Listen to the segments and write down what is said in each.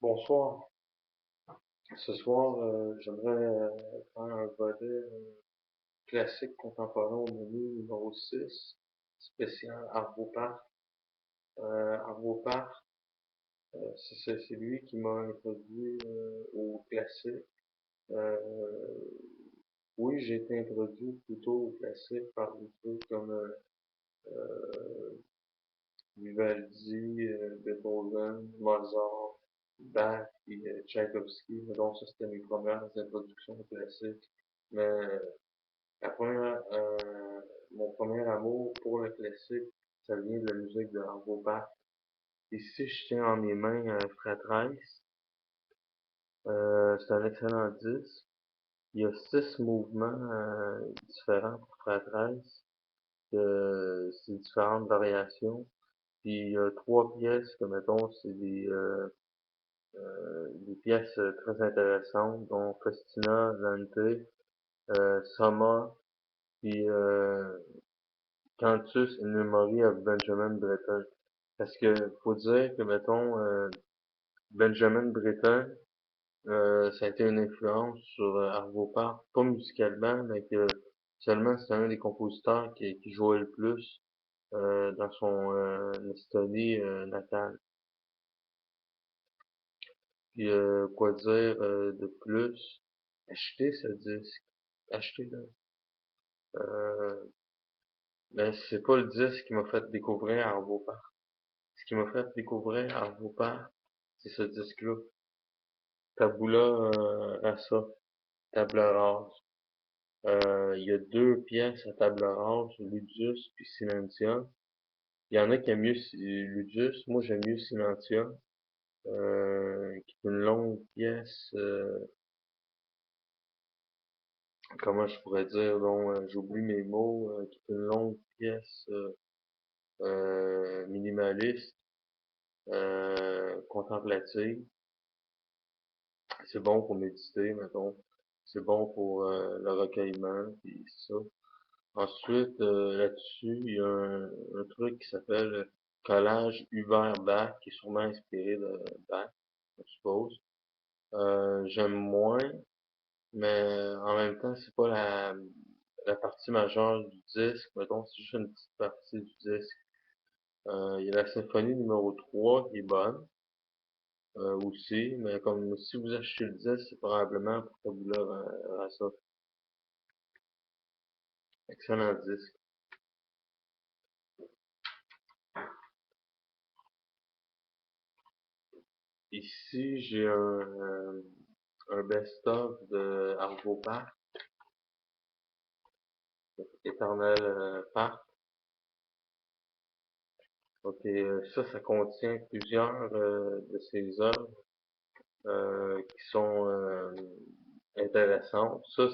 Bonsoir. Ce soir, j'aimerais faire un volet classique contemporain au menu numéro 6, spécial Arvo Part. Arvo Part, c'est lui qui m'a introduit au classique. Euh, oui, j'ai été introduit plutôt au classique par des trucs comme Vivaldi, Beethoven, Mozart, Bach et Tchaïkovski. Donc ça, c'était mes premières introductions au classique. Mais la première, mon premier amour pour le classique, ça vient de la musique de Arvo Pärt. Ici, je tiens en mes mains Fratres. C'est un excellent disque. Il y a 6 mouvements différents pour Fratres. C'est différentes variations. Puis il y a 3 pièces que, mettons, c'est des pièces très intéressantes, dont Festina, Lente, Soma, puis Cantus in Memory of Benjamin Britten. Parce que faut dire que, mettons, Benjamin Britten, ça a été une influence sur Arvo Pärt, pas musicalement, mais que seulement c'est un des compositeurs qui jouait le plus dans son Estonie natale. Puis quoi dire de plus? Achetez ce disque. Achetez-le. Euh, mais c'est pas le disque qui m'a fait découvrir Arvo Pärt. Ce qui m'a fait découvrir Arvo Pärt, c'est ce disque-là. Tabula rasa, table rase. Il y a 2 pièces à table rase, Ludius puis Silentium. Il y en a qui aiment mieux Ludius, moi j'aime mieux Silentium, qui est une longue pièce, comment je pourrais dire, donc j'oublie mes mots, qui est une longue pièce minimaliste, contemplative. C'est bon pour méditer, mettons. C'est bon pour le recueillement, puis ça. Ensuite, là-dessus, il y a un truc qui s'appelle collage Hubert-Bach, qui est sûrement inspiré de Bach, je suppose. J'aime moins, mais en même temps, c'est pas la partie majeure du disque. Mettons, c'est juste une petite partie du disque. Il y a la symphonie numéro 3 qui est bonne, aussi, mais comme si vous achetez le disque, c'est probablement pour Tabula Rasa. Excellent disque. Ici, j'ai un best-of de Arvo Pärt, Éternel Pärt. Ok, ça contient plusieurs de ses œuvres qui sont intéressantes. Ça,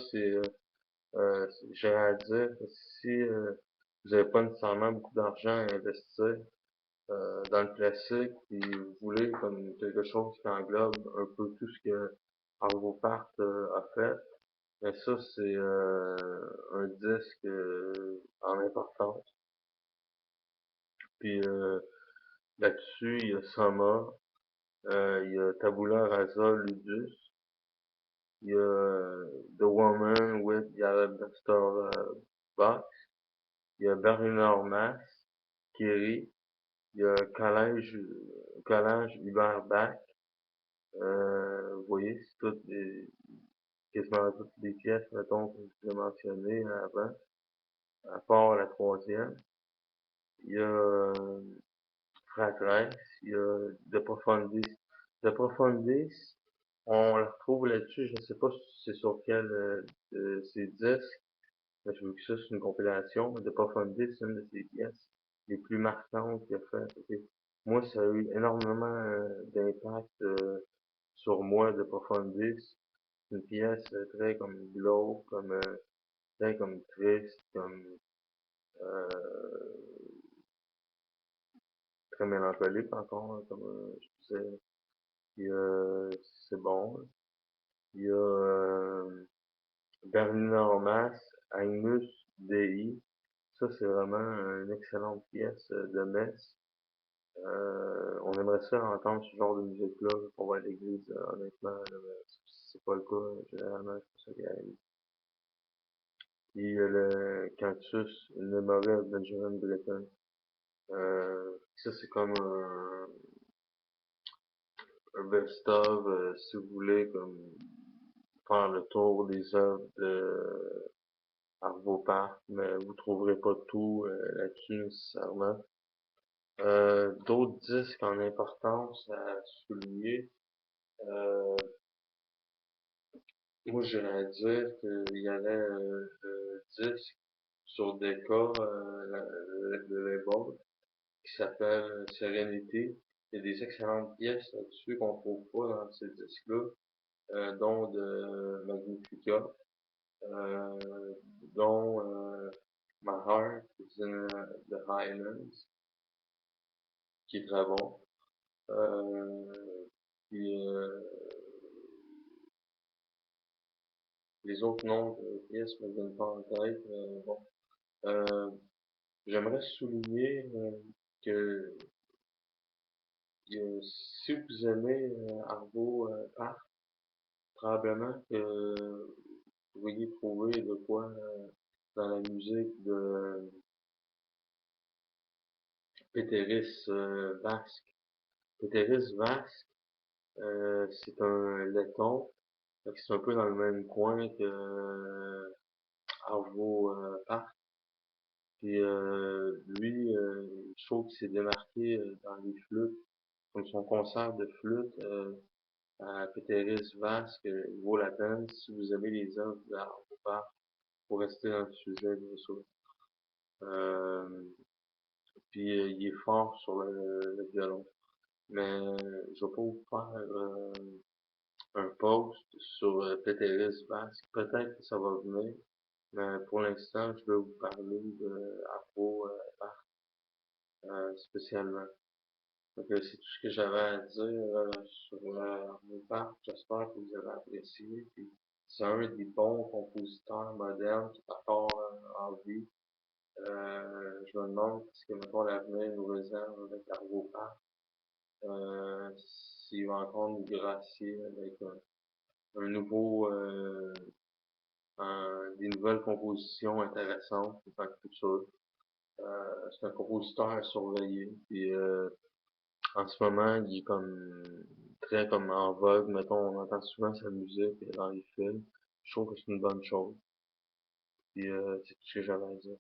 j'ai à dire que si vous n'avez pas nécessairement beaucoup d'argent à investir dans le classique et vous voulez comme quelque chose qui englobe un peu tout ce que Arvo Pärt a fait, mais ça, c'est un disque en importance. Puis là-dessus, il y a Soma, il y a Tabula Rasa Ludus, il y a The Woman with the Alabaster Box, il y a Berliner Mass, Kiri, il y a Collage Hubert Bach. Vous voyez, c'est quasiment toutes les pièces, mettons, que je vous ai mentionnées avant, à part la troisième. Il y a Fratres, il y a De Profundis. De Profundis, on la retrouve là-dessus, je ne sais pas si c'est sur quel de ses disques, mais je veux que ça c'est une compilation. De Profundis, c'est une de ses pièces les plus marquantes qu'il a fait. Ok. Moi, ça a eu énormément d'impact sur moi, De Profundis. C'est une pièce très comme glauque, très comme triste, comme euh, très mélancolique encore, comme je disais. Puis c'est bon. Il y a Berliner Mass, Agnus Dei. Ça, c'est vraiment une excellente pièce de messe. On aimerait ça entendre ce genre de musique-là pour voir l'église, honnêtement, là, mais c'est pas le cas, généralement, c'est pas ça qui arrive. Puis le Cantus, une mémoire de Benjamin Britten. Ça c'est comme un best-of, si vous voulez, comme faire le tour des œuvres de Arvo Part, mais vous trouverez pas tout là-dessus nécessairement. D'autres disques en importance à souligner. Euh, Moi, j'irais dire qu'il y avait le disque sur Decca, le label, qui s'appelle Sérénité. Il y a des excellentes pièces là-dessus qu'on trouve pas dans ces disques-là, dont de Magnifica, euh, dont My Heart is in the Highlands, qui est très bon. Puis les autres noms de pièces me viennent pas en tête, mais bon. Euh, J'aimerais souligner que si vous aimez Arvo Part, probablement que vous pourriez trouver de quoi dans la musique de Péteris Vasque. Péteris Vasque, c'est un letton, fait que c'est un peu dans le même coin que Arvo Part. Puis lui, je trouve qu'il s'est démarqué dans les flûtes, comme son concert de flûte à Péteris Vasque, il vaut la peine si vous avez les œuvres d'Arvo Part, pour rester dans le sujet, bien sûr. Euh, Puis il est fort sur le violon. Mais je vais pas vous faire un post sur Péteris Vasque. Peut-être que ça va venir, mais pour l'instant, je vais vous parler de Afro spécialement. Donc, c'est tout ce que j'avais à dire sur Arvo Part. J'espère que vous avez apprécié. Puis, c'est un des bons compositeurs modernes qui est encore en vie. Je me demande ce que, mettons, l'avenir nous réserve avec Arvo Part. S'il va encore nous gracier avec un nouveau, des nouvelles compositions intéressantes dans le futur. C'est un compositeur à surveiller. Puis en ce moment, il est comme très comme en vogue. Mettons, on entend souvent sa musique dans les films. Je trouve que c'est une bonne chose. Puis c'est tout ce que j'avais à dire.